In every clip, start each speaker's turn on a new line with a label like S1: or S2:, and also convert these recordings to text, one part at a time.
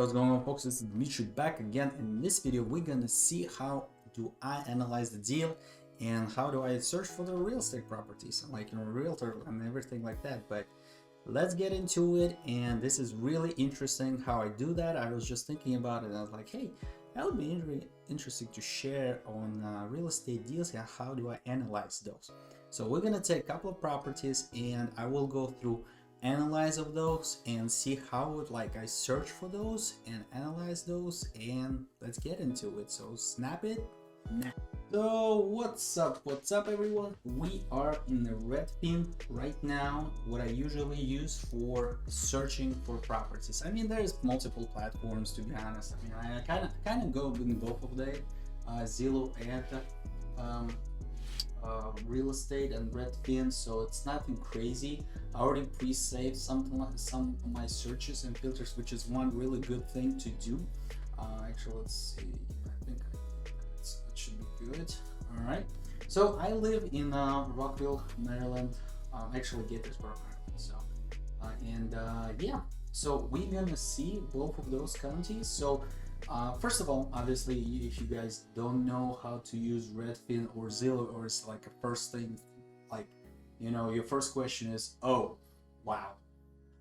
S1: what's going on, folks? This is Dimitri back again. In this video, we're gonna see how do I analyze the deal and how do I search for the real estate properties, like realtor and everything like that. But let's get into it. And this is really interesting how I do that. I was just thinking about it and I was like, hey, that would be interesting to share on real estate deals and how do I analyze those. So we're gonna take a couple of properties and I will go through analyze of those and see how I search for those and analyze those, and let's get into it. So snap it now. So what's up everyone? We are in the Redfin right now, what I usually use for searching for properties. I mean, there's multiple platforms, to be honest. I mean, I kind of go in both of them, Zillow and real estate and Redfin, so it's nothing crazy. I already pre-saved some of my searches and filters, which is one really good thing to do. Actually, let's see, I think it should be good. All right, so I live in Rockville, Maryland, actually Gaithersburg, Maryland. So yeah, so we're gonna see both of those counties. So first of all, obviously, if you guys don't know how to use Redfin or Zillow, or it's like a first thing, like, you know, your first question is, oh, wow,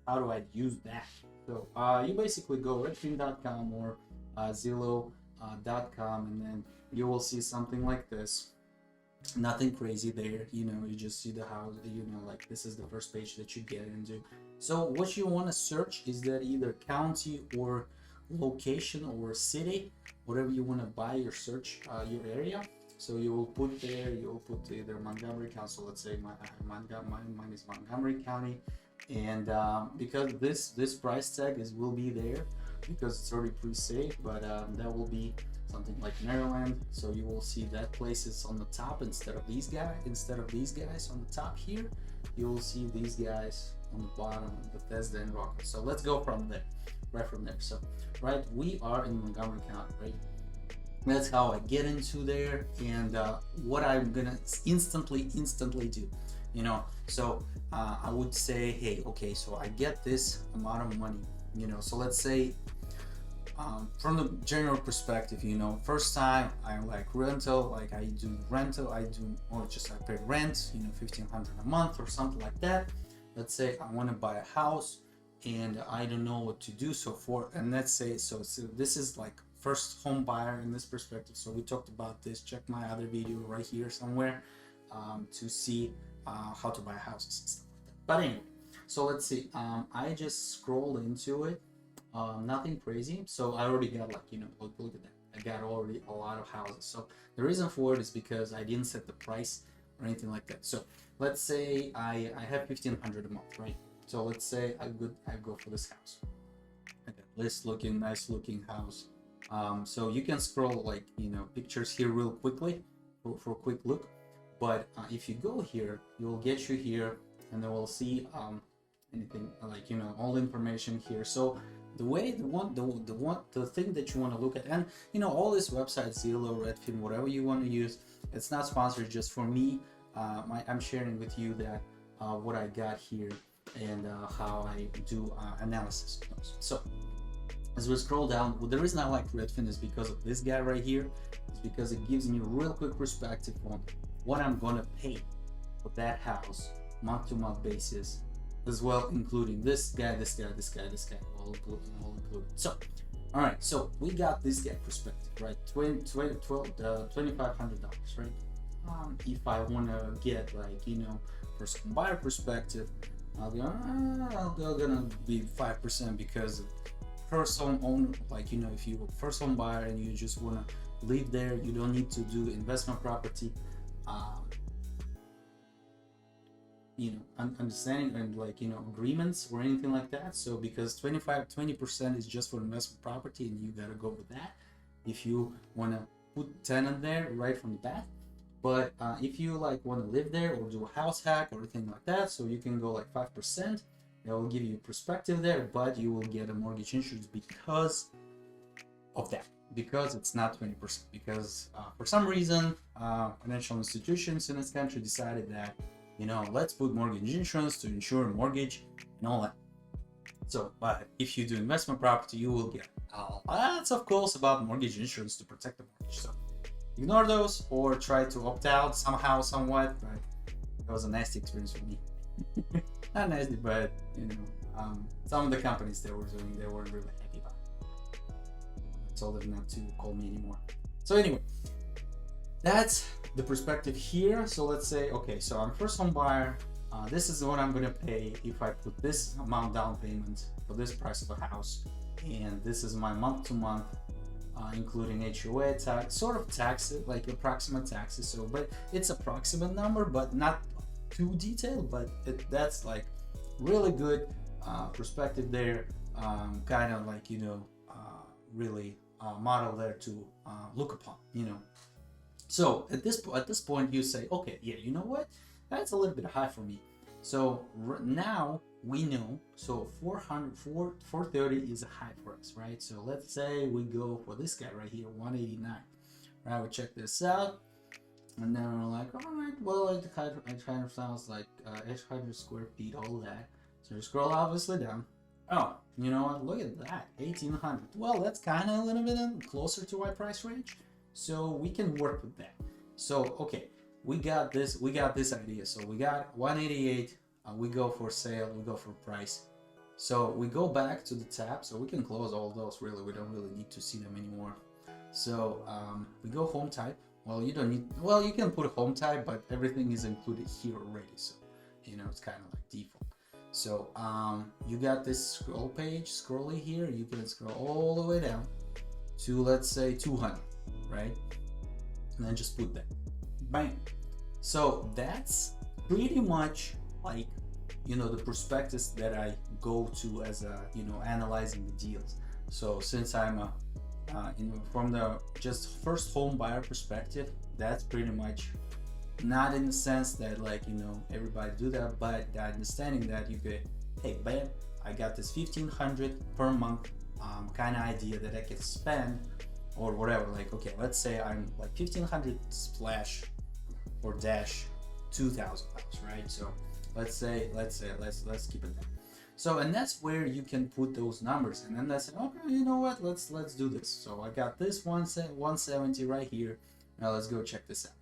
S1: how do I use that? So you basically go redfin.com or zillow.com, and then you will see something like this. Nothing crazy there, you know, you just see the house, you know, like this is the first page that you get into. So what you want to search is that either county or location or city, whatever you want to buy your search your area. So you will put there, you will put either Montgomery County. So let's say mine is Montgomery County, and because this price tag will be there because it's already pre-saved, but that will be something like Maryland. So you will see that place is on the top instead of these guys on the top here. You will see these guys on the bottom, Bethesda and Rockville. So let's go from there, right from there. So right, we are in Montgomery County, right? That's how I get into there, and what I'm gonna instantly do, you know. So I would say, hey, okay, so I get this amount of money, you know. So let's say from the general perspective, you know, first time I like rental, like I do rental, or just I pay rent, you know, $1,500 a month or something like that. Let's say I want to buy a house and I don't know what to do. So and let's say, so this is like first home buyer in this perspective. So we talked about this. Check my other video right here somewhere to see how to buy houses and stuff like that. But anyway, so let's see. I just scroll into it. Nothing crazy. So I already got, like, you know, look at that. I got already a lot of houses. So the reason for it is because I didn't set the price or anything like that. So let's say I have $1,500 a month, right? So let's say I go for this house. Okay, nice looking house. So you can scroll, like, you know, pictures here real quickly for a quick look. But if you go here, it will get you here, and then we'll see anything, like, you know, all the information here. So the thing that you want to look at, and you know, all these websites, Zillow, Redfin, whatever you want to use, it's not sponsored, just for me. I'm sharing with you that what I got here and how I do analysis of those. So as we scroll down, well, the reason I like Redfin is because of this guy right here. It's because it gives me a real quick perspective on what I'm gonna pay for that house month-to-month basis, as well, including this guy, all included. So, all right, so we got this guy perspective, right? $2,500, right? If I want to get, like, you know, first home buyer perspective, I'll gonna be 5% because first home owner, like, you know, if you first home buyer and you just want to live there, you don't need to do investment property. You know, understanding and, like, you know, agreements or anything like that. So because 20% is just for investment property, and you gotta go with that if you want to put tenant there right from the bat. But if you, like, want to live there or do a house hack or anything like that, so you can go like 5%. That will give you perspective there, but you will get a mortgage insurance because of that, because it's not 20%, because for some reason financial institutions in this country decided that, you know, let's put mortgage insurance to insure a mortgage and all that. So, but if you do investment property, you will get lots of calls about mortgage insurance to protect the mortgage. So ignore those or try to opt out somehow, somewhat. But it was a nasty experience for me. Not nasty, but some of the companies they were doing, they weren't really happy about it. I told them not to call me anymore. So anyway, that's the perspective here. So let's say, okay, so I'm first home buyer. This is what I'm gonna pay if I put this amount down payment for this price of a house, and this is my month to month, including HOA tax, sort of taxes, like approximate taxes. So, but it's approximate number, but not too detailed. But that's like really good perspective there, kind of like really model there to look upon. So at this point you say, okay, yeah, you know what? That's a little bit high for me. So now we know, so 430 is a high for us, right? So let's say we go for this guy right here, 189, right? We check this out, and then we're like, all right, well, it kind of sounds like 800 square feet, all that. So you scroll obviously down. Oh, you know what? Look at that, 1800. Well, that's kind of a little bit closer to my price range, so we can work with that. So okay. We got this idea. So we got 188, we go for sale, we go for price. So we go back to the tab, so we can close all those, really, we don't really need to see them anymore. So we go home type. Well, you don't need, well, you can put home type, but everything is included here already, so it's kind of like default. So you got this scroll page, scrolly here, you can scroll all the way down to, let's say, 200, right? And then just put that. Bam. So that's pretty much like the perspectives that I go to as analyzing the deals. So since I'm from the just first home buyer perspective, that's pretty much not in the sense that everybody do that, but the understanding that you could, hey, bam, I got this 1500 per month kind of idea that I can spend or whatever. Like, okay, let's say I'm like 1500 splash or dash $2,000, right? So let's keep it there. So, and that's where you can put those numbers, and then that's okay, you know what, let's do this. So I got this 170 right here. Now let's go check this out.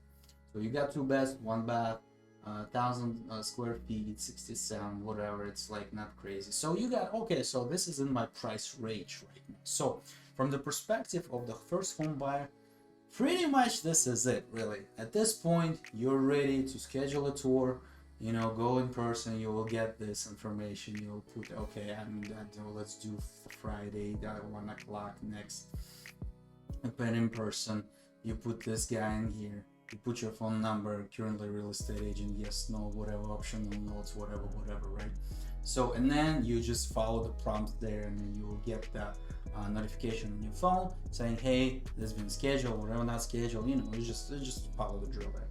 S1: So you got 2 beds, 1 bath, 1,000 square feet, 67, whatever. It's like not crazy. So you got, okay, so this is in my price range right now. So from the perspective of the first home buyer, pretty much this is it, really. At this point, you're ready to schedule a tour, go in person. You will get this information. You'll put, okay, let's do Friday at 1 o'clock next. But in person, you put this guy in here. You put your phone number, currently real estate agent, yes, no, whatever, optional notes, whatever, right? So, and then you just follow the prompt there, and then you will get that notification on your phone saying, hey, this has been scheduled, whatever, not scheduled, you just follow the drill there.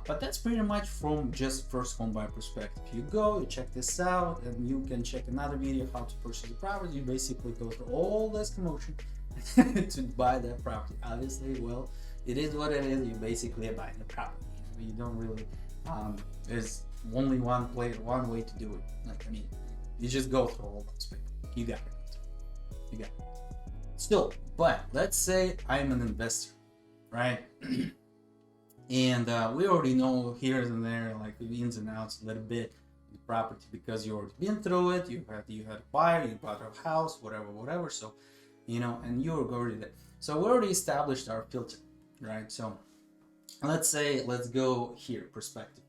S1: But that's pretty much from just first home buyer perspective. You go, you check this out, and you can check another video how to purchase the property. You basically go through all this commotion to buy that property. Obviously, well, it is what it is. You basically are buying the property. You don't really, there's only one way to do it. You just go through all those people. You got it. Still, but let's say I'm an investor, right? And we already know here and there, like the ins and outs a little bit the property, because you already been through it. You had a buyer, you bought a house, whatever. So, and you're already there. So we already established our filter, right? So let's go here, perspective,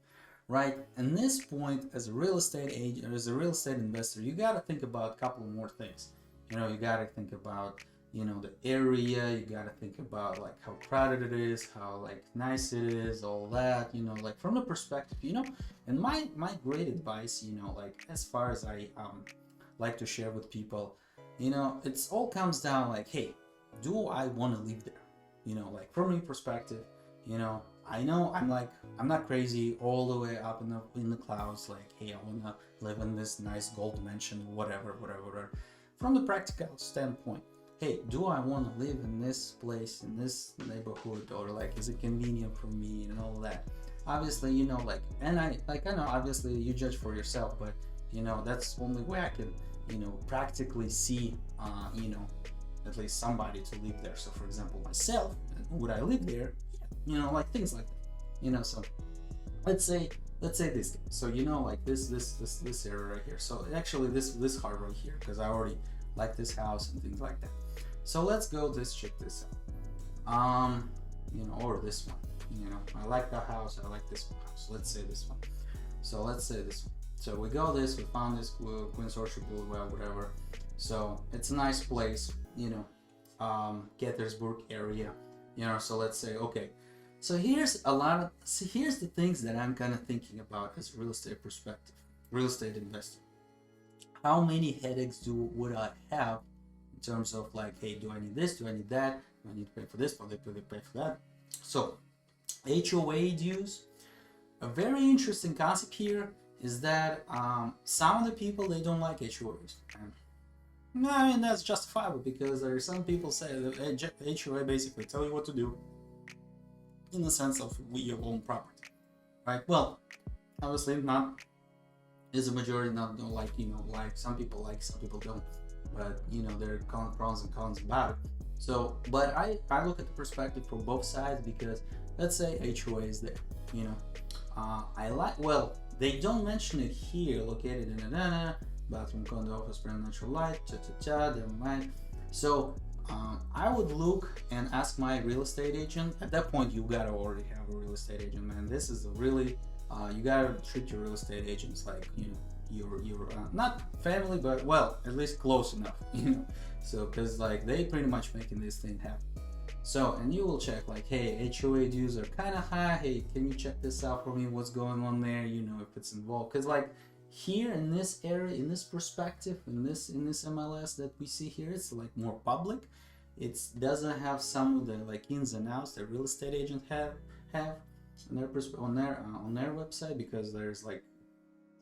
S1: right? And this point, as a real estate agent, as a real estate investor, you got to think about a couple more things. You got to think about the area. You got to think about like how crowded it is, how like nice it is, all that, like from the perspective, and my great advice, like as far as I like to share with people, it's all comes down like, hey, do I want to live there? Like from my perspective, I know I'm not crazy all the way up in the clouds, like, hey, I want to live in this nice gold mansion, whatever. From the practical standpoint, hey, do I want to live in this place, in this neighborhood, or like, is it convenient for me and all that? Obviously, and I know obviously you judge for yourself, but that's the only way I can practically see, at least somebody to live there. So for example, myself, would I live there? Like things like that. So let's say this. So like this area right here. So actually this heart right here, because I already like this house and things like that. So let's go check this out. Or this one. I like the house. I like this house. Let's say this one. So let's say this one. So we go this. We found this Queen's Orchard Boulevard, whatever. So it's a nice place. Gaithersburg area. So let's say okay. So here's the things that I'm kind of thinking about as a real estate perspective, real estate investor. How many headaches would I have in terms of like, hey, do I need this? Do I need that? Do I need to pay for this? Do I need to pay for that? So HOA dues, a very interesting concept here is that some of the people, they don't like HOAs. And I mean, that's justifiable because there are some people say that HOA basically tell you what to do in the sense of your own property, right? Well, obviously not is a majority, not like like some people don't, but there are pros and cons about it. So but I look at the perspective from both sides, because let's say HOA is there, I like, well, they don't mention it here, located in a bathroom, condo, office, brand, natural light, never mind. So I would look and ask my real estate agent. At that point, you gotta already have a real estate agent, man. This is a really you gotta treat your real estate agents like your not family, but well, at least close enough, So because like they pretty much making this thing happen. So and you will check like, hey, HOA dues are kind of high. Hey, can you check this out for me? What's going on there? If it's involved, because like here in this area, in this perspective, in this MLS that we see here, it's like more public. It doesn't have some of the like ins and outs that real estate agents have on their website, because there's like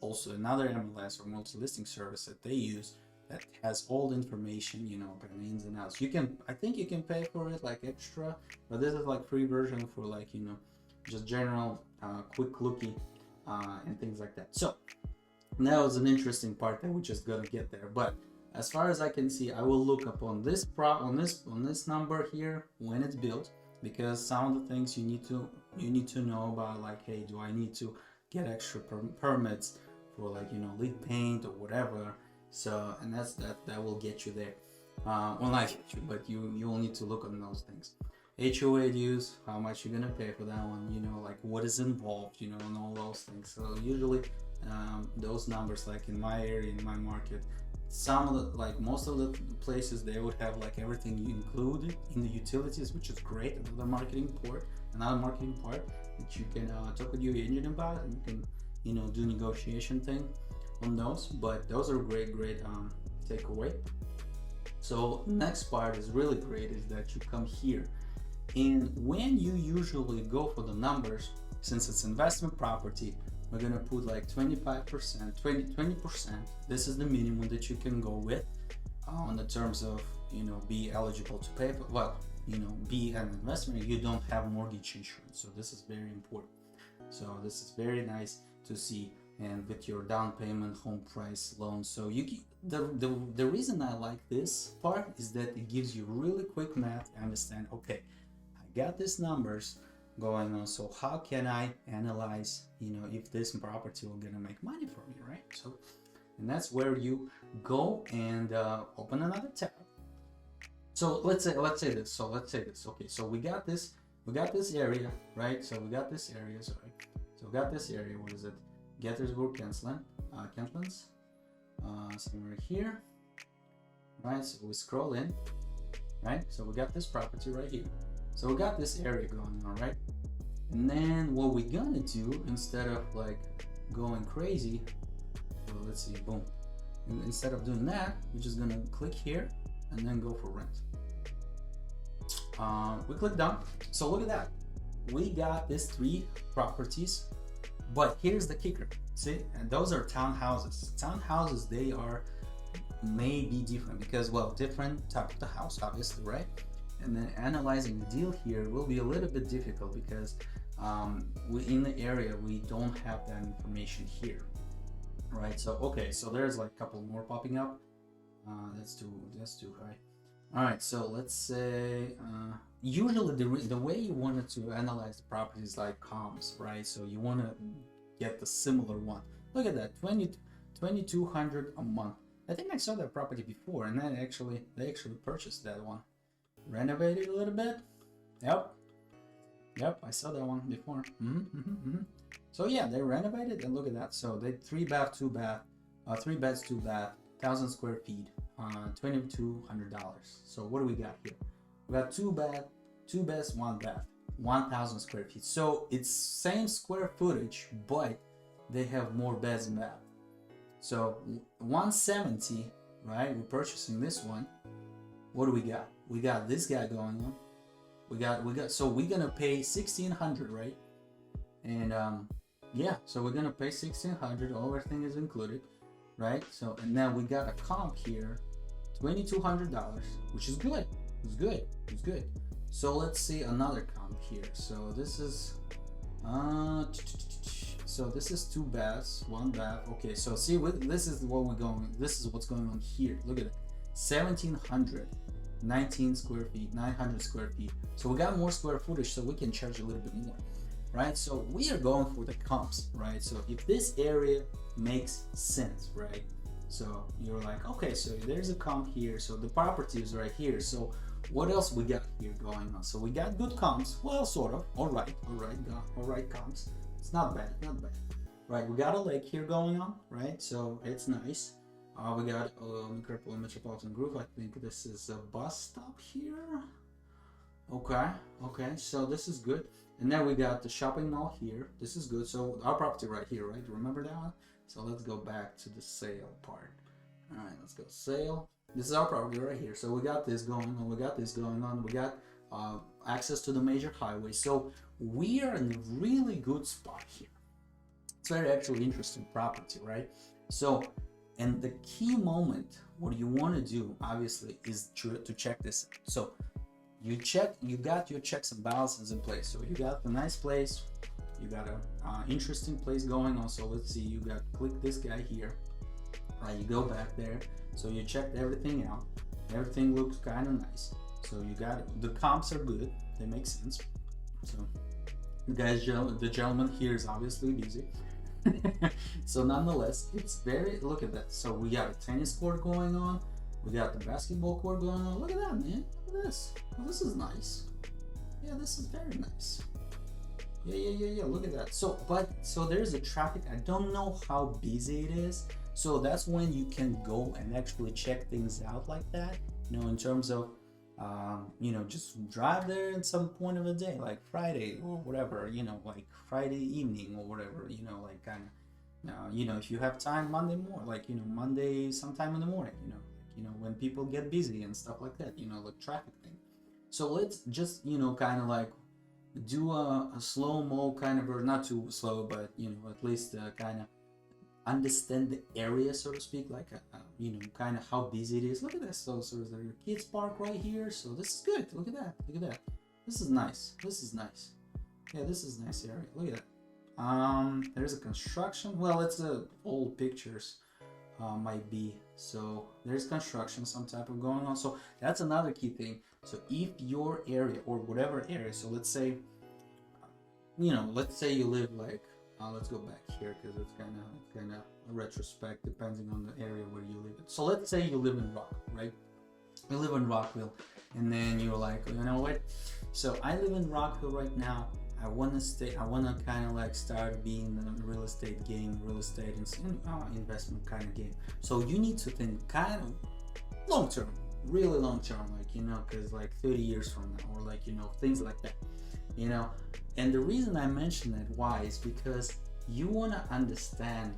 S1: also another MLS or multi-listing service that they use that has all the information, about the ins and outs. I think you can pay for it like extra, but this is like free version for like just general quick looky and things like that. So that was an interesting part that we just gotta get there. But as far as I can see, I will look up on this number here when it's built, because some of the things you need to know about, like, hey, do I need to get extra permits for like lead paint or whatever? So and that will get you there. Well, not get you, but you will need to look on those things. HOA dues, how much you're gonna pay for that one, like what is involved, and all those things. So usually those numbers, like in my area, in my market, some of the, like most of the places, they would have like everything included in the utilities, which is great. Another marketing part that you can talk with your agent about, and you can do negotiation thing on those. But those are great takeaway. So next part is really great, is that you come here, and when you usually go for the numbers, since it's investment property, we're gonna put like 25%, 20%. This is the minimum that you can go with on the terms of be eligible to pay for, well, be an investment. You don't have mortgage insurance, so this is very important. So this is very nice to see. And with your down payment, home price loan, so the reason I like this part is that it gives you really quick math to understand, okay, I got these numbers going on, so how can I analyze if this property will gonna make money for me, right? So, and that's where you go and open another tab. So let's say this. Okay, so we got this area, right? So we got this area, sorry. So we got this area. What is it? Gaithersburg, Kentlands, somewhere here, right? So we scroll in, right? So we got this property right here. So we got this area going on, right? And then what we're gonna do, instead of like going crazy, well, let's see, boom. And instead of doing that, we're just gonna click here and then go for rent. We click done. So look at that. We got these 3 properties. But here's the kicker, see, and those are townhouses. Townhouses, they may be different because, well, different type of the house, obviously, right? And then analyzing the deal here will be a little bit difficult because in the area, we don't have that information here, right? So, okay, so there's like a couple more popping up. That's too high. All right, so let's say usually the way you wanted to analyze the property is like comps, right? So you want to get the similar one. Look at that, 2,200 a month. I think I saw that property before, and then they actually purchased that one, renovated a little bit. Yep, I saw that one before. So yeah, they renovated, and look at that. So they 3 bath, 2 bath, 3 beds, 2 bath, 1,000 square feet, $2,200. So what do we got here? We got 2 bath, 2 beds, 1 bath, 1,000 square feet. So it's same square footage, but they have more beds and bath. So 170, right? We're purchasing this one. What do we got? We got this guy going on. We got. So we're gonna pay 1,600, right? And yeah, so we're gonna pay 1,600. Everything is included, right? So and now we got a comp here, $2,200, which is good. It's good. So let's see another comp here. So this is this is 2 baths, 1 bath. Okay, so see, this is what we're going. This is what's going on here. Look at it, 1,700. 19 square feet, 900 square feet. So we got more square footage, so we can charge a little bit more, right? So we are going for the comps, right? So if this area makes sense, right? So you're like, okay, so there's a comp here, so the property is right here. So what else we got here going on? So we got good comps, well, sort of. All right comps. It's not bad, right? We got a lake here going on, right? So it's nice. We got Metropolitan Groove. I think this is a bus stop here. Okay, so this is good. And then we got the shopping mall here. This is good. So our property right here, right? Remember that one? So let's go back to the sale part. All right, let's go sale. This is our property right here. So we got this going on. We got access to the major highway. So we are in a really good spot here. It's very actually interesting property, right? So, and the key moment, what you want to do, obviously, is to check this out. So you got your checks and balances in place. So you got a nice place, you got a interesting place going on. So let's see, you got click this guy here, right? You go back there. So you checked everything out. Everything looks kind of nice. So you got the comps are good. They make sense. So the gentleman here is obviously busy. So nonetheless, it's very, look at that. So we got a tennis court going on, we got the basketball court going on. Look at that, man. Look at this. Well, this is nice. Yeah, this is very nice. Yeah, look at that. So there's a traffic. I don't know how busy it is, so that's when you can go and actually check things out like that, you know, in terms of just drive there at some point of the day, like Friday or whatever, like Friday evening or whatever, like kind of, if you have time, Monday morning, like, Monday sometime in the morning, when people get busy and stuff like that, like traffic thing. So let's just, kind of like do a slow-mo kind of, or not too slow, but, at least kind of understand the area, so to speak, like kind of how busy it is. Look at this. So there's your kids park right here. So this is good. Look at that. This is nice. Yeah, this is a nice area. Look at that. There's a construction. Well, it's old pictures, might be. So there's construction, some type of going on. So that's another key thing. So if your area or whatever area, so let's say you live like, let's go back here because it's kind of a retrospect depending on the area where you live. So let's say you live in Rockville, right? You live in Rockville, and then you're like, you know what? So I live in Rockville right now. I want to kind of like start being in the real estate game, investment kind of game. So you need to think kind of long term, really long term, like, because like 30 years from now, or like, things like that, And the reason I mention that, why, is because you want to understand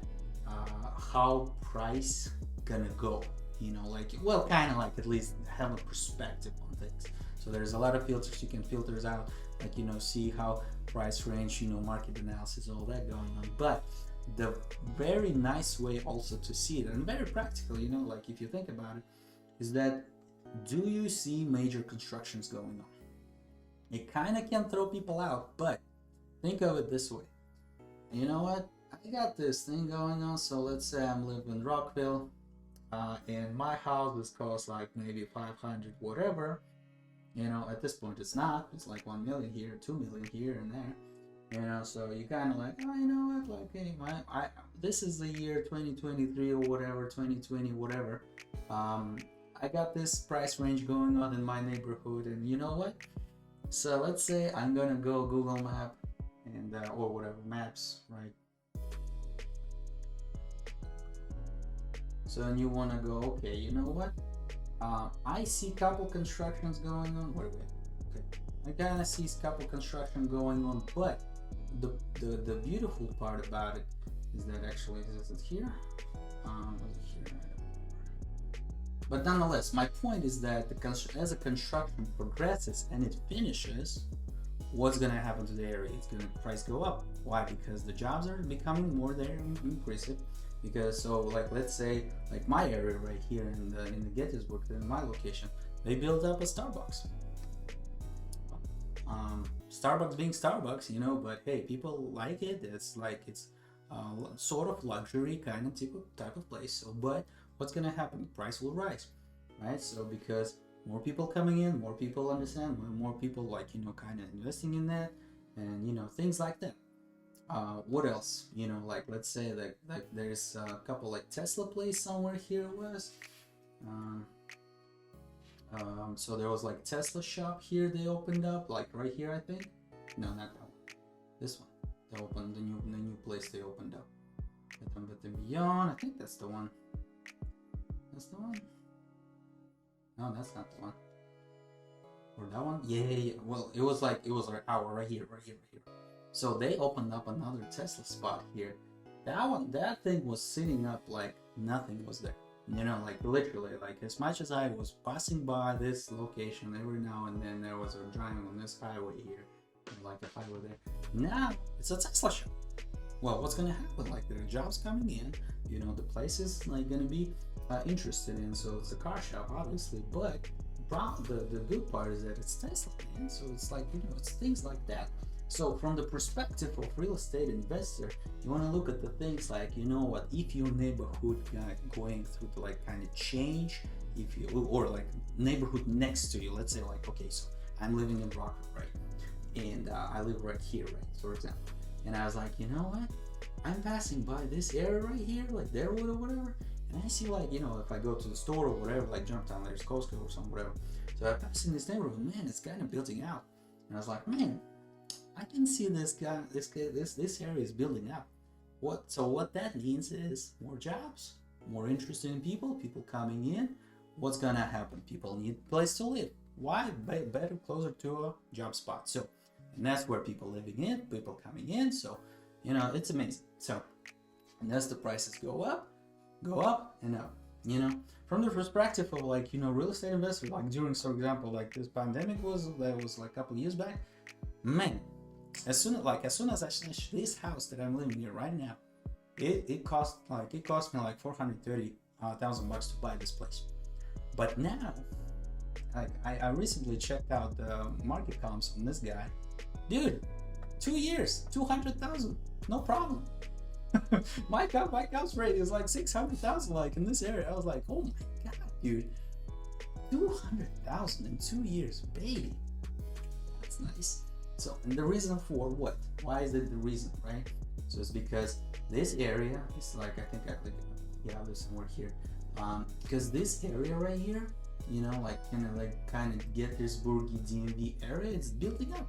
S1: how price gonna go, kind of like at least have a perspective on things. So there's a lot of filters you can filter out, like, see how price range, market analysis, all that going on. But the very nice way also to see it, and very practical, like if you think about it, is that, do you see major constructions going on? It kind of can throw people out, but think of it this way. You know what? I got this thing going on. So let's say I'm living in Rockville. and my house was cost like maybe 500 whatever. At this point it's not. It's like 1 million here, 2 million here and there. So you kind of like, oh, you know what? Like, hey, this is the year 2023 or whatever, 2020, whatever. I got this price range going on in my neighborhood, and you know what? So let's say I'm gonna go Google Map and or whatever maps, right? So and you wanna go, okay, you know what? I see couple constructions going on. Wait. Okay, I kind of see couple construction going on, but the beautiful part about it is that actually is it here? Was it here? But nonetheless, my point is that as the construction progresses and it finishes, what's gonna happen to the area? It's gonna price go up. Why? Because the jobs are becoming more there and increasing. Because so like let's say like my area right here in the Gettysburg, in my location, they built up a Starbucks. Starbucks being Starbucks, but hey, people like it. It's like it's sort of luxury kind of type of place. So, but what's gonna happen? The price will rise, right? So because more people coming in, more people understand, more people like kind of investing in that, and things like that. What else? Like let's say like there's a couple like Tesla place somewhere here was. So there was like Tesla shop here. They opened up like right here, I think. No, not that one. This one. They opened the new place they opened up. But beyond, I think that's the one. That's the one. No, that's not the one. Or that one? Yeah. Well, it was like our right here. So they opened up another Tesla spot here. That thing was sitting up like nothing was there. Like literally, like as much as I was passing by this location every now and then, there was a driving on this highway here, like if I were there. Now it's a Tesla shop. Well, what's gonna happen? Like there are jobs coming in, the place is like gonna be interested in. So it's a car shop, obviously, but the good part is that it's Tesla, man. So it's like it's things like that. So from the perspective of real estate investor, you want to look at the things like, what, if your neighborhood going through the like kind of change, if you, or like neighborhood next to you, let's say like, okay, so I'm living in Rockford, right? And I live right here, right? For example. And I was like, you know what? I'm passing by this area right here, like there or whatever. And I see like, if I go to the store or whatever, like Jumptown, there's Costco or something, whatever. So I pass in this neighborhood, man, it's kind of building out. And I was like, man, I can see this area is building up. What that means is more jobs, more interesting people coming in. What's gonna happen? People need a place to live. Why? Better closer to a job spot. So, and that's where people living in, people coming in. So, it's amazing. So, and as the prices go up and up. From the perspective of like real estate investors, like during, for example, like this pandemic was like a couple of years back, man. As soon as I finish this house that I'm living in right now, it cost me like $430,000 to buy this place. But now, like I recently checked out the market comps on this guy, dude. 2 years, 200,000, no problem. my comps rate is like 600,000, like in this area. I was like, oh my god, dude, 200,000 in 2 years, baby. That's nice. So, and the reason for what? Why is it the reason, right? So it's because this area is like, I think there's somewhere here. Because this area right here, like kind of Gettysburg DMV area, it's building up.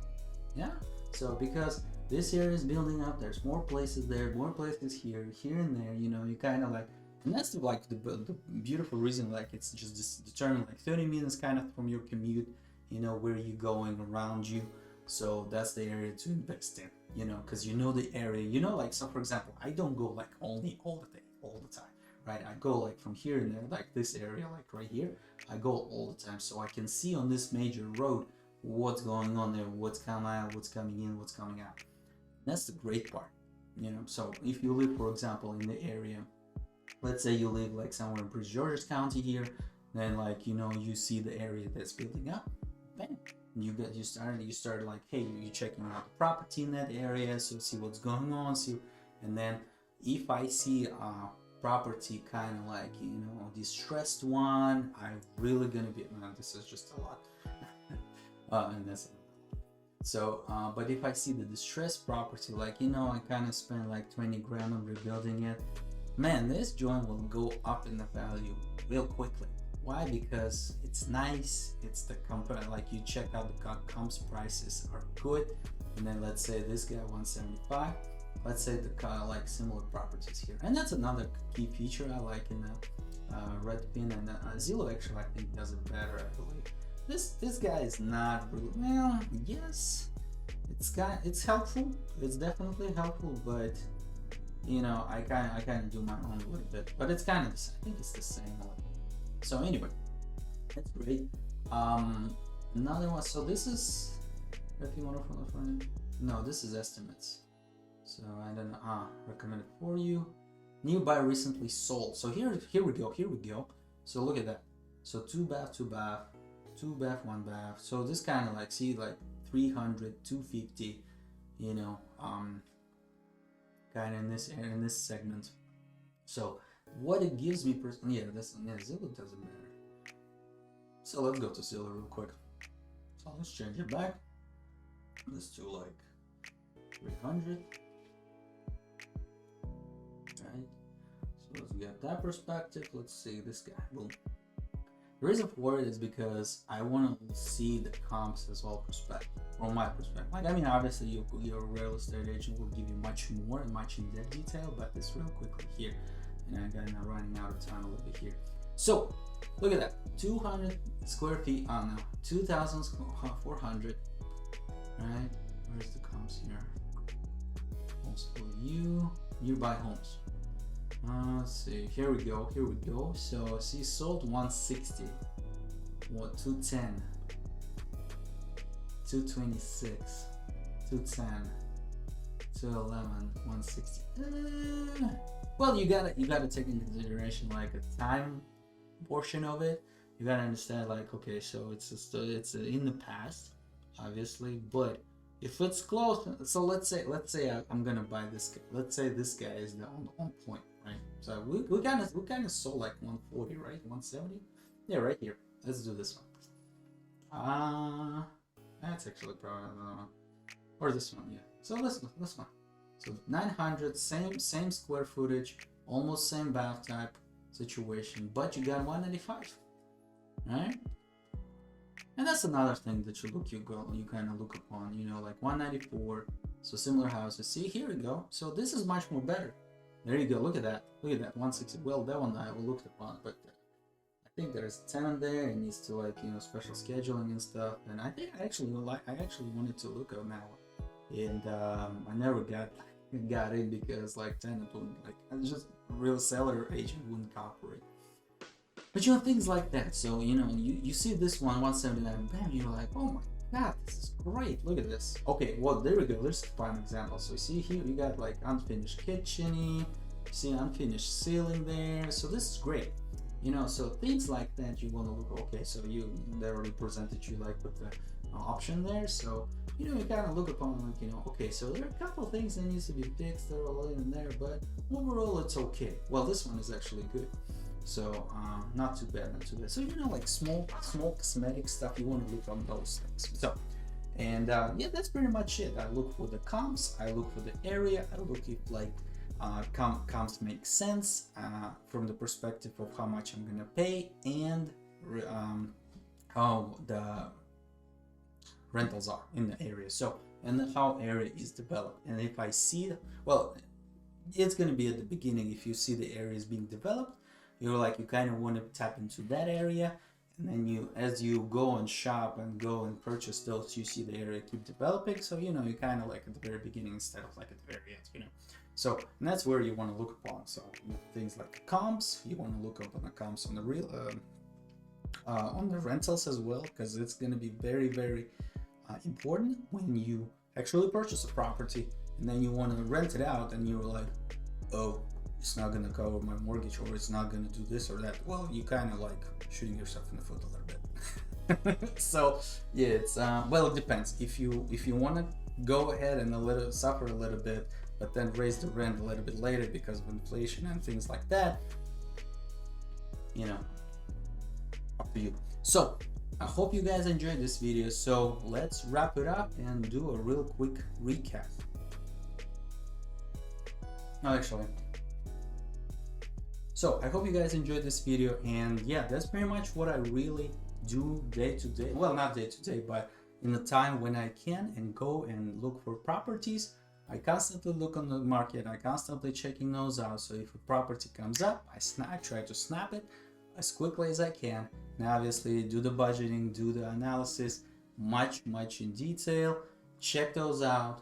S1: Yeah. So because this area is building up, there's more places there, more places here and there. You kind of like, and that's the beautiful reason. Like it's just determined like 30 minutes kind of from your commute. Where you going around you. So that's the area to invest in, because the area, like, so for example, I don't go like only all the time, right? I go like from here and there, like this area, like right here, I go all the time. So I can see on this major road what's going on there, what's coming out, what's coming in, what's coming out. That's the great part, So if you live, for example, in the area, let's say you live like somewhere in Prince George's County here, then like, you see the area that's building up, bam. You start like, hey, you're checking out the property in that area, so see what's going on, and then if I see property kind of like, you know, distressed one, I'm really gonna be, man, this is just a lot. And that's so, but if I see the distressed property, like, you know, I kind of spend like 20 grand on rebuilding it, man, this joint will go up in the value real quickly. Why? Because it's nice, it's the company, like you check out the comps prices are good, and then let's say this guy 175, let's say the like similar properties here, and that's another key feature I like in the Redpin, and Zillow actually I think does it better, I believe. This guy is not really, well, yes, it's helpful, it's definitely helpful, but you know, I kind of do my own a little bit, but it's kind of the same. I think it's the same. So anyway, that's great. Another one. So this is, if you want to find, no, this is estimates. So I don't know. Recommended for you. New buy recently sold. So here we go. So look at that. So 2 bath, 2 bath, 2 bath, 1 bath. So this kind of like, see, like 300, 250. You know, kind of in this segment. So what it gives me, Zillow doesn't matter. So let's go to Zillow real quick. So let's change it back. Let's do like 300. Right. So let's get that perspective. Let's see this guy. Boom. The reason for it is because I want to see the comps as well perspective, from my perspective. Like, I mean, obviously your real estate agent will give you much more and much in depth detail, but this real quickly here, and I'm kind of running out of time a little bit here. So look at that, 200 square feet on now, 2,400, right? Where's the comps here? Homes for you, nearby homes. Let's see, here we go. So see, sold 160, what, 210, 226, 210, 211, 160. Well, you gotta take into consideration like a time portion of it. You gotta understand, like, okay, so it's in the past, obviously, but if it's close, so let's say I'm gonna buy this guy. Let's say this guy is on point, right? So we kind of sold like 140, right? 170, yeah, right here. Let's do this one. That's actually probably another one, or this one, yeah. So this one. So 900, same square footage, almost same bath type situation, but you got 195, right? And that's another thing that you kind of look upon, you know, like 194. So similar houses. See, here we go. So this is much more better. There you go. Look at that. 160. Well, that one I will look upon, but I think there's a tenant there. It needs to, like, you know, special scheduling and stuff. And I think I actually wanted to look at now, and I never got in because like tenant wouldn't, like, just real seller agent wouldn't cooperate. But you know, things like that. So you know, you see this one 179, bam, you're like, oh my god, this is great, look at this. Okay, well, there we go, there's a prime example. So you see here you got like unfinished kitchen, you see unfinished ceiling there, so this is great, you know. So things like that you want to look. Okay, so they already presented you like with the option there, so you know, you kind of look upon, like, you know, okay, so there are a couple of things that needs to be fixed, they're all in there, but overall it's okay. Well, this one is actually good. So not too bad. So you know, like small cosmetic stuff, you want to look on those things. So, and yeah, that's pretty much it. I look for the comps, I look for the area, I look if like comps make sense from the perspective of how much I'm gonna pay, and how the rentals are in the area. So, and how area is developed. And if I see, well, it's gonna be at the beginning. If you see the areas being developed, you're like, you kind of want to tap into that area, and then you, as you go and shop and go and purchase those, you see the area keep developing. So you know, you kind of like at the very beginning instead of like at the very end, you know. So, and that's where you want to look upon. So things like the comps, you want to look up on the comps on the real on the rentals as well, because it's going to be very, very important when you actually purchase a property and then you want to rent it out, and you're like, oh, it's not going to cover my mortgage, or it's not going to do this or that. Well, you kind of like shooting yourself in the foot a little bit. So yeah, it's well, it depends. If you want to go ahead and suffer a little bit, but then raise the rent a little bit later because of inflation and things like that, you know, up to you. So I hope you guys enjoyed this video. So let's wrap it up and do a real quick recap. No, actually, so I hope you guys enjoyed this video, and yeah, that's pretty much what I really do day to day. Well, not day to day, but in the time when I can and go and look for properties. I constantly look on the market, I constantly checking those out. So if a property comes up, I try to snap it as quickly as I can. And obviously do the budgeting, do the analysis much in detail, check those out,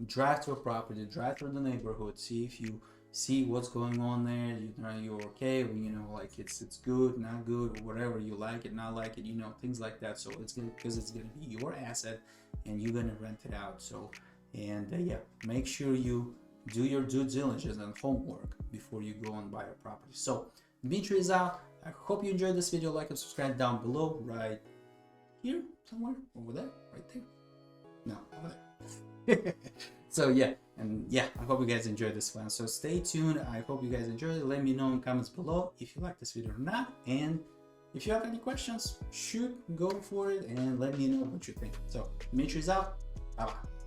S1: drive to a property, drive through the neighborhood, see if you see what's going on there, you know, you're okay, you know, like it's good, not good, or whatever, you like it, not like it, you know, things like that. So it's gonna, because it's gonna be your asset and you're gonna rent it out. So, and yeah, make sure you do your due diligence and homework before you go and buy a property. So Dmitry is out. I hope you enjoyed this video. Like and subscribe down below, right here somewhere, over there, right there, no, over there. So yeah, and yeah, I hope you guys enjoyed this one. So stay tuned. I hope you guys enjoyed it. Let me know in comments below if you like this video or not, and if you have any questions, shoot, go for it and let me know what you think. So Dmitry is out. Bye bye.